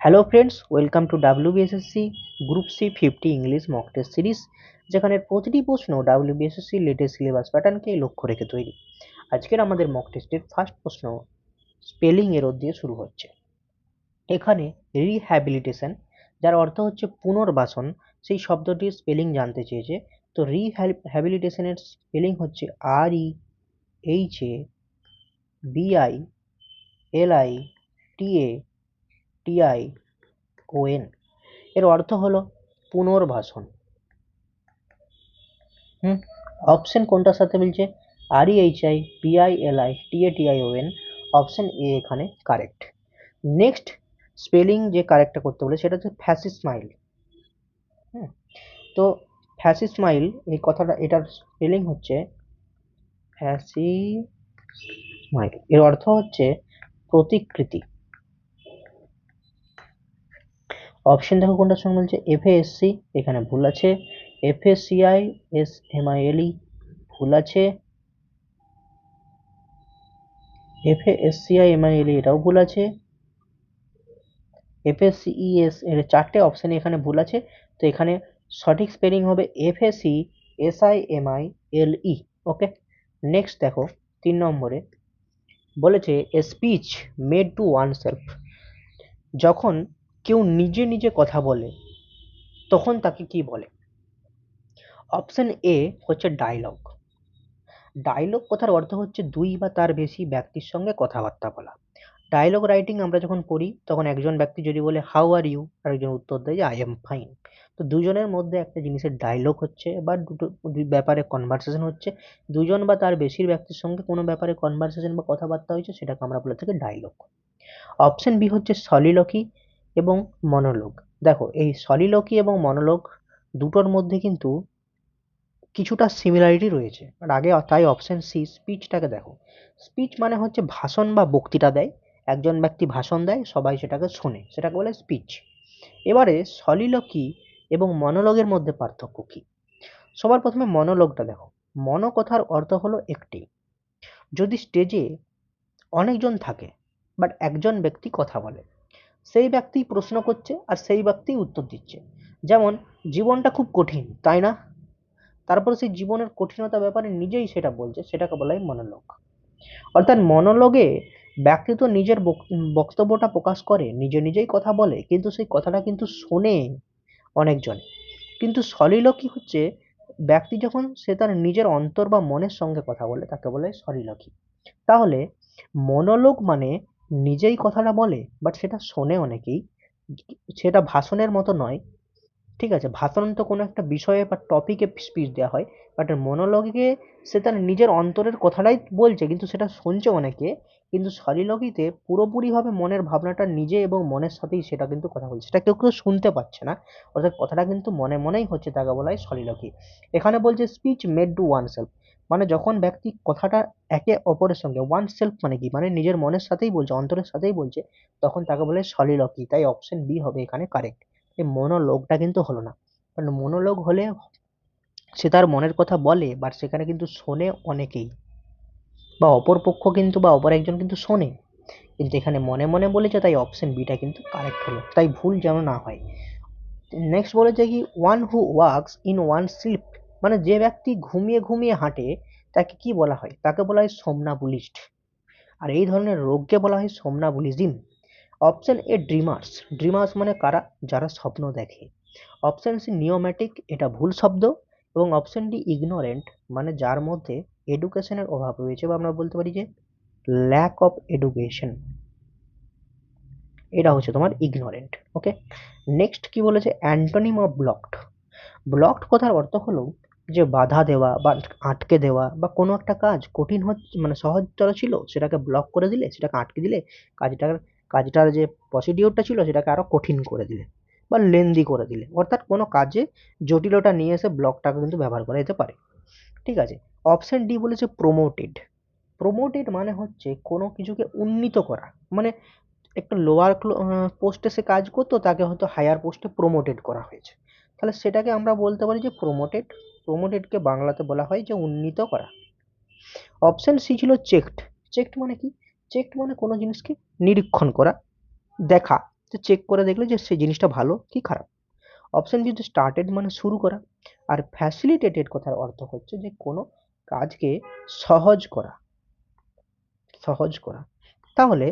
Hello friends, welcome to WBSSC group C 50 English mock test series, যেখানে প্রতিটি প্রশ্ন WBSSC latest syllabus প্যাটার্নকে লক্ষ্য রেখে তৈরি। আজকের আমাদের মক টেস্টের ফার্স্ট প্রশ্ন স্পেলিং এরর দিয়ে শুরু হচ্ছে। এখানে রিহ্যাবিলিটেশন, যার অর্থ হচ্ছে পুনর্বাসন, সেই শব্দটির স্পেলিং জানতে চেয়েছে। তো রিহ্যাবিলিটেশনের স্পেলিং হচ্ছে REHABILITION। এর অর্থ হলো পুনর্বাসন। অপশন কোনটার সাথে মিলছে? REHABILITION, অপশন এ এখানে কারেক্ট। নেক্সট স্পেলিং যে কারেক্টটা করতে বলে সেটা হচ্ছে ফ্যাসিস্মাইল। তো ফ্যাসিস্মাইল এই কথাটা, এটার স্পেলিং হচ্ছে ফ্যাসিস্মাইল। এর অর্থ হচ্ছে প্রতিকৃতি। অপশন দেখো কোনটার সঙ্গে বলছে। FASC, এখানে ভুল আছে। FACISMILE ভুল আছে। FASCIMILE এটাও ভুল আছে। FACES এর চারটে অপশন এখানে ভুল আছে। তো এখানে সঠিক স্পেলিং হবে FACSIMILE। ওকে, নেক্সট দেখো 3 নম্বরে বলেছে a speech made to oneself. যখন কেউ নিজে নিজে কথা বলে তখন তাকে কি বলে? অপশন এ হচ্ছে ডায়লগ। ডায়লগ কথার অর্থ হচ্ছে দুই বা তার বেশি ব্যক্তির সঙ্গে কথাবার্তা বলা। ডায়লগ রাইটিং আমরা যখন পড়ি তখন একজন ব্যক্তি যদি বলে হাউ আর ইউ, আর একজন উত্তর দেয় যে আই এম ফাইন। তো দুজনের মধ্যে একটা জিনিসের ডায়লগ হচ্ছে বা দুই ব্যাপারে কনভারসেশন হচ্ছে। দুজন বা তার বেশির ব্যক্তির সঙ্গে কোনো ব্যাপারে কনভারসেশন বা কথাবার্তা হয়েছে, সেটাকে আমরা বলে থাকি ডায়লগ। অপশন বি হচ্ছে সলিলকি এবং মনোলগ। দেখো এই সলিলকি এবং মনোলগ দুটোর মধ্যে কিন্তু কিছুটা সিমিলারিটি রয়েছে। আর আগে তাই অপশন সি স্পিচটাকে দেখো। স্পিচ মানে হচ্ছে ভাষণ বা বক্তৃতা দেয়, একজন ব্যক্তি ভাষণ দেয়, সবাই সেটাকে শোনে, সেটাকে বলে স্পিচ। এবারে সলিলকি এবং মনোলগের মধ্যে পার্থক্য কি? সবার প্রথমে মনোলগটা দেখো। মনো কথার অর্থ হলো একটি। যদি স্টেজে অনেকজন থাকে বাট একজন ব্যক্তি কথা বলে, সেই ব্যক্তি প্রশ্ন করছে আর সেই ব্যক্তি উত্তর দিচ্ছে। যেমন জীবনটা খুব কঠিন, তাই না? তারপর সেই জীবনের কঠিনতা ব্যাপারে নিজেই সেটা বলছে, সেটাকে বলা হয় মনোলগ। অর্থাৎ মনোলগে ব্যক্তি তো নিজের বক্তব্যটা প্রকাশ করে, নিজে নিজেই কথা বলে, কিন্তু সেই কথাটা কিন্তু শোনে অনেকজন। কিন্তু সলিলকি হচ্ছে ব্যক্তি যখন সে তার নিজের অন্তর বা মনের সঙ্গে কথা বলে, তাকে বলে সলিলকি। তাহলে মনোলগ মানে নিজেই কথাটা বলে বাট সেটা শোনে অনেকেই, সেটা ভাষণের মতো নয়। ঠিক আছে, ভাষণ তো কোনো একটা বিষয়ে বা টপিকে স্পিচ দেওয়া হয়, বাট মনোলগে সে তার নিজের অন্তরের কথাটাই বলছে, কিন্তু সেটা শুনছে অনেকে। কিন্তু সলিলগিতে পুরোপুরিভাবে মনের ভাবনাটা নিজে এবং মনের সাথেই সেটা কিন্তু কথা বলছে, সেটা কেউ কেউ শুনতে পাচ্ছে না। অর্থাৎ কথাটা কিন্তু মনে মনেই হচ্ছে, তাকে বলা হয় সলিলগি। এখানে বলছে speech made to one self, মানে যখন ব্যক্তি কথাটা একে অপরের সঙ্গে, ওয়ান সেলফ মানে কি, মানে নিজের মনের সাথেই বলছে, অন্তরের সাথেই বলছে, তখন তাকে বলে সলিলগি। তাই অপশন বি হবে এখানে কারেক্ট। এই মনোলগটা কিন্তু হলো না, কারণ মনোলগ হলে সে তার মনের কথা বলে বাট সেখানে কিন্তু শোনে অনেকেই, বা অপর পক্ষ কিন্তু বা অপর একজন কিন্তু শোনে, কিন্তু এখানে মনে মনে বলেছে, তাই অপশন বিটা কিন্তু কারেক্ট হলো। তাই ভুল যেন না হয়। নেক্সট বলেছে কি one who works in one slip, মানে যে ব্যক্তি ঘুমিয়ে ঘুমিয়ে হাঁটে তাকে কি বলা হয়? তাকে বলা হয় সোমনাবুলিস্ট। আর এই ধরনের রোগকে বলা হয় somnambulism. Option A dreamers. Dreamers মানে কারা? যারা স্বপ্ন দেখে। অপশন সি নিওম্যাটিক, এটা ভুল শব্দ। এবং অপশন ডি ইগনোরেন্ট, মানে যার মধ্যে এডুকেশনের অভাব রয়েছে, বা আমরা বলতে পারি যে ল্যাক অফ এডুকেশন, এটা হচ্ছে তোমার ইগনোরেন্ট। ওকে, নেক্সট কি বলেছে? Antonym of blocked. ব্লকড কথার অর্থ হলো যে বাধা দেওয়া বা আটকে দেওয়া, বা কোনো একটা কাজ কঠিন হচ্ছে, মানে সহজতর ছিল সেটাকে ব্লক করে দিলে, সেটাকে আটকে দিলে, কাজটার কাজটার যে প্রসিডিওরটা ছিল সেটাকে আরো কঠিন করে দিলে বা লেন্দি করে দিলে। অর্থাৎ কোনো কাজে জটিলতা নিয়ে এসে ব্লকটাকে কিন্তু ব্যবহার করা যেতে পারে। ঠিক আছে, অপশন ডি বলেছে প্রমোটেড। প্রমোটেড মানে হচ্ছে কোনো কিছুকে উন্নীত করা, মানে একটা লোয়ার পোস্টে সে কাজ করতো, তাকে হয়তো হায়ার পোস্টে প্রমোটেড করা হয়েছে, তাহলে সেটাকে আমরা বলতে পারি যে প্রমোটেড। প্রমোটেডকে বাংলাতে বলা হয় যে উন্নীত করা। অপশন সি ছিল চেকড। চেকড মানে কি? চেকড মানে কোনো জিনিসকে নিরীক্ষণ করা, দেখা। তো চেক করে দেখলে যে সেই জিনিসটা ভালো কি খারাপ। অপশন বি হচ্ছে স্টার্টেড মানে শুরু করা, আর ফ্যাসিলিটেটেড কথার অর্থ হচ্ছে যে কোনো কাজকে সহজ করা, সহজ করা। তাহলে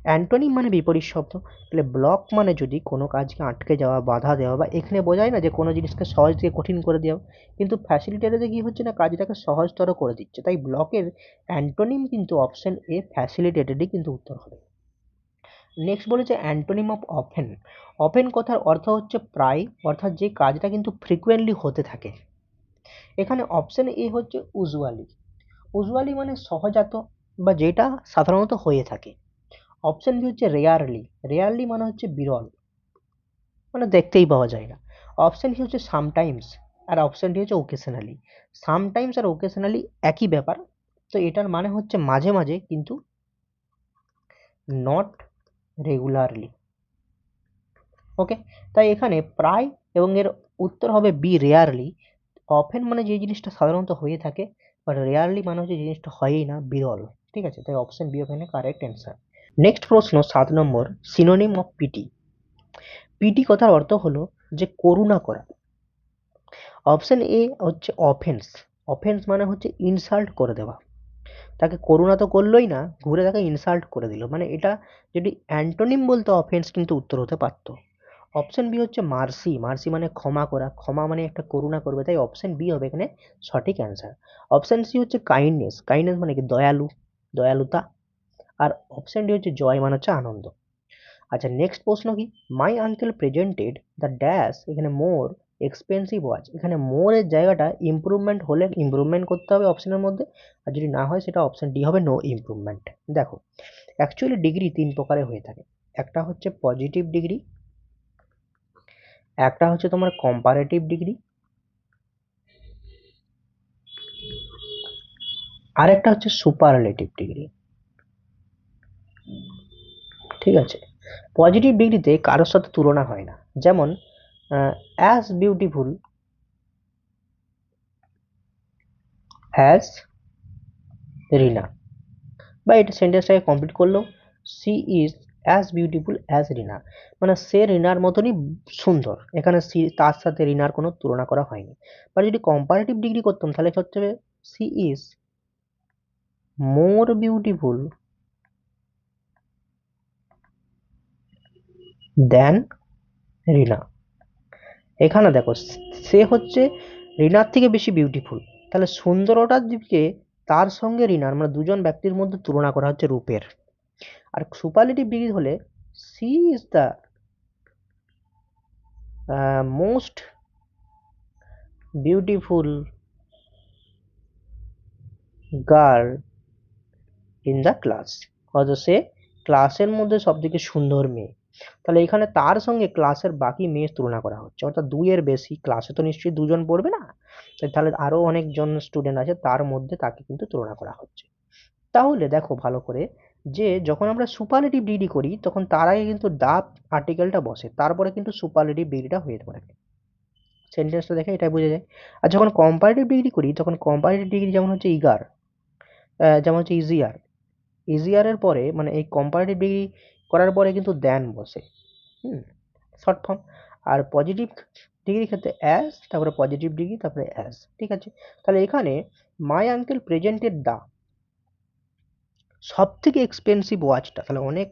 অ্যান্টোনিম মানে বিপরীত শব্দ। তাহলে ব্লক মানে যদি কোনো কাজকে আটকে যাওয়া, বাধা দেওয়া, বা এখানে বোঝায় না যে কোনো জিনিসকে সহজ থেকে কঠিন করে দেওয়া, কিন্তু ফ্যাসিলিটেটে কি হচ্ছে না কাজটাকে সহজতর করে দিচ্ছে। তাই ব্লকের অ্যান্টোনিম কিন্তু অপশন এ ফ্যাসিলিটেটেডই কিন্তু উত্তর হবে। নেক্সট বলেছে অ্যান্টোনিম অফ অফেন। অফেন কথার অর্থ হচ্ছে প্রায়, অর্থাৎ যে কাজটা কিন্তু ফ্রিকুয়েন্টলি হতে থাকে। এখানে অপশন এ হচ্ছে উজুয়ালি। উজুয়ালি মানে সহজাত বা যেটা সাধারণত হয়ে থাকে। অপশন বি হচ্ছে রেয়ারলি। রেয়ারলি মানে হচ্ছে বিরল, মানে দেখতেই পাওয়া যায় না। অপশন সি হচ্ছে সামটাইমস, আর অপশন ডি হচ্ছে ওকেশনালি। সামটাইমস আর ওকেশনালি একই ব্যাপার, তো এটার মানে হচ্ছে মাঝে মাঝে, কিন্তু নট রেগুলারলি। ওকে, তাই এখানে প্রায় এবং এর উত্তর হবে বি রেয়ারলি। অফেন মানে যে জিনিসটা সাধারণত হয়ে থাকে, বাট রেয়ারলি মানে হচ্ছে জিনিসটা হয়ই না, বিরল। ঠিক আছে, তাই অপশন বি ওখানে কারেক্ট অ্যান্সার। নেক্সট প্রশ্ন 7 নম্বর, সিনোনিম অফ পিটি। পিটি কথার অর্থ হলো যে করুণা করা। অপশন এ হচ্ছে অফেন্স। অফেন্স মানে হচ্ছে ইনসাল্ট করে দেওয়া, তাকে করুণা তো করলোই না, ঘুরে তাকে ইনসাল্ট করে দিল, মানে এটা যদি অ্যান্টোনিম বলতো অফেন্স কিন্তু উত্তর হতে পারত। অপশন বি হচ্ছে মার্সি। মার্সি মানে ক্ষমা করা, ক্ষমা মানে একটা করুণা করবে, তাই অপশন বি হবে এখানে সঠিক অ্যান্সার। অপশন সি হচ্ছে কাইন্ডনেস। কাইন্ডনেস মানে কি দয়ালু, দয়ালুতা। আর অপশন ডি হচ্ছে জয় মানে হচ্ছে আনন্দ। আচ্ছা, নেক্সট প্রশ্ন কি, my uncle presented the dash, এখানে মোর এক্সপেন্সিভ ওয়াচ। এখানে মোরের জায়গাটা ইমপ্রুভমেন্ট হলে ইমপ্রুভমেন্ট করতে হবে অপশনের মধ্যে, আর যদি না হয় সেটা অপশন ডি হবে নো ইমপ্রুভমেন্ট। দেখো, অ্যাকচুয়ালি ডিগ্রি 3 প্রকারে হয়ে থাকে। একটা হচ্ছে পজিটিভ ডিগ্রি, একটা হচ্ছে তোমার কম্পারেটিভ ডিগ্রি, আর একটা হচ্ছে সুপারলেটিভ ডিগ্রি। ঠিক আছে, পজিটিভ ডিগ্রিতে কারোর সাথে তুলনা হয় না, যেমন অ্যাজ বিউটিফুল অ্যাজ রিনা, বা এটা সেন্টেন্সটাকে কমপ্লিট করলো, she is as beautiful as Rina, মানে সে রিনার মতনই সুন্দর। এখানে সি তার সাথে রিনার কোনো তুলনা করা হয়নি। বা যদি কম্পারেটিভ ডিগ্রি করতাম তাহলে হচ্ছে she is more beautiful than Rina. এখানে দেখো, সে হচ্ছে রিনার থেকে বেশি বিউটিফুল, তাহলে সুন্দরতার দিকে তার সঙ্গে রিনার, মানে দুজন ব্যক্তির মধ্যে তুলনা করা হচ্ছে রূপের। আর সুপারলেটিভ ডিগ্রি হলে she is the most beautiful girl in the class, অথচ সে ক্লাসের মধ্যে সব থেকে সুন্দর মেয়ে। তাহলে এখানে তার সঙ্গে ক্লাসের বাকি মেয়ের তুলনা করা হচ্ছে, অর্থাৎ দুইয়ের বেশি, ক্লাসে তো নিশ্চয়ই দুজন পড়বে না, তাহলে আরো অনেকজন স্টুডেন্ট আছে তার মধ্যে তাকে কিন্তু তুলনা করা হচ্ছে। তাহলে দেখো ভালো করে, যে যখন আমরা সুপারলেটিভ ডিগ্রি করি তখন তার আগে কিন্তু ডাব আর্টিকেলটা বসে, তারপরে কিন্তু সুপারলেটিভ ডিগ্রিটা হয়ে থাকে। সেন্টেন্সটা দেখে এটাই বোঝা যায়। আর যখন কম্পারেটিভ ডিগ্রি করি তখন কম্পারেটিভ ডিগ্রি যেমন হচ্ছে ইগার, যেমন হচ্ছে ইজিয়ার। ইজিয়ারের পরে মানে এই কম্পারেটিভ ডিগ্রি করার পরে কিন্তু দেন বসে, হুম, শর্ট ফর্ম। আর পজিটিভ ডিগ্রি ক্ষেত্রে অ্যাজ, তারপরে পজিটিভ ডিগ্রি, তারপরে অ্যাজ। ঠিক আছে, তাহলে এখানে মাই আঙ্কেল প্রেজেন্টেড দা সব থেকে এক্সপেন্সিভ ওয়াচটা, তাহলে অনেক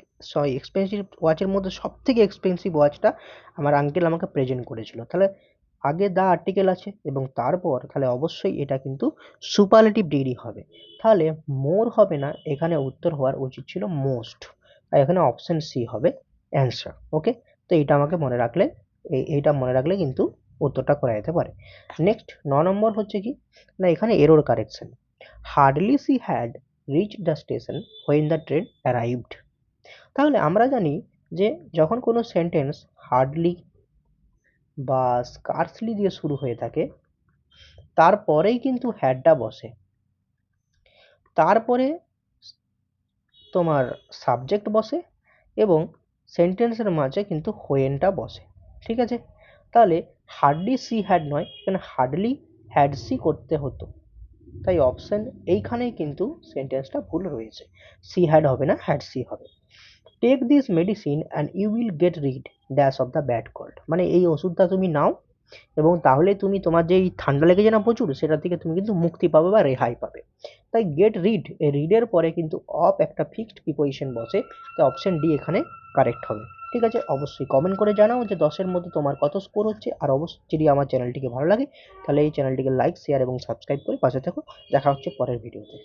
এক্সপেন্সিভ ওয়াচের মধ্যে সব থেকে এক্সপেন্সিভ ওয়াচটা আমার আঙ্কেল আমাকে প্রেজেন্ট করেছিল। তাহলে আগে দা আর্টিকেল আছে এবং তারপর তাহলে অবশ্যই এটা কিন্তু সুপারলেটিভ ডিগ্রি হবে। তাহলে মোর হবে না, এখানে উত্তর হওয়ার উচিত ছিল মোস্ট, আর এখানে অপশন সি হবে অ্যান্সার। ওকে, তো এইটা আমাকে মনে রাখলে, এইটা মনে রাখলে কিন্তু উত্তরটা করা যেতে পারে। নেক্সট 9 নম্বর হচ্ছে কি না, এখানে error correction. Hardly she had reach the station when the train arrived. তাহলে আমরা জানি যে যখন কোনো সেন্টেন্স হার্ডলি বা স্কার্সলি দিয়ে শুরু হয়ে থাকে তারপরেই কিন্তু হ্যাডটা বসে, তারপরে তোমার সাবজেক্ট বসে এবং সেন্টেন্সের মাঝে কিন্তু হোয়েনটা বসে। ঠিক আছে, তাহলে হার্ডলি সি হ্যাড নয়, এখানে হার্ডলি হ্যাড সি করতে হতো, তাই অপশন এইখানেই কিন্তু সেন্টেন্সটা ভুল রয়েছে, সি হ্যাড হবে না, হ্যাড সি হবে। Take this medicine and you will get rid dash of the bad cold, মানে এই ওষুধটা তুমি নাও এবং তাহলে তুমি তোমার যে এই ঠান্ডা লেগেছে না প্রচুর, সেটা থেকে তুমি কিন্তু মুক্তি পাবে বা রেহাই পাবে। তাই গেট রিড, এই রিডের পরে কিন্তু অফ একটা ফিক্সড প্রিপোজিশন বসে, তাই অপশন ডি এখানে কারেক্ট হবে। ঠিক আছে, অবশ্যই কমেন্ট করে জানাও যে 10-এর মধ্যে তোমার কত স্কোর হচ্ছে। আর অবশ্যই যদি আমার চ্যানেলটিকে ভালো লাগে তাহলে এই চ্যানেলটিকে লাইক, শেয়ার এবং সাবস্ক্রাইব করে পাশে থাকো। দেখা হচ্ছে পরের ভিডিওতে।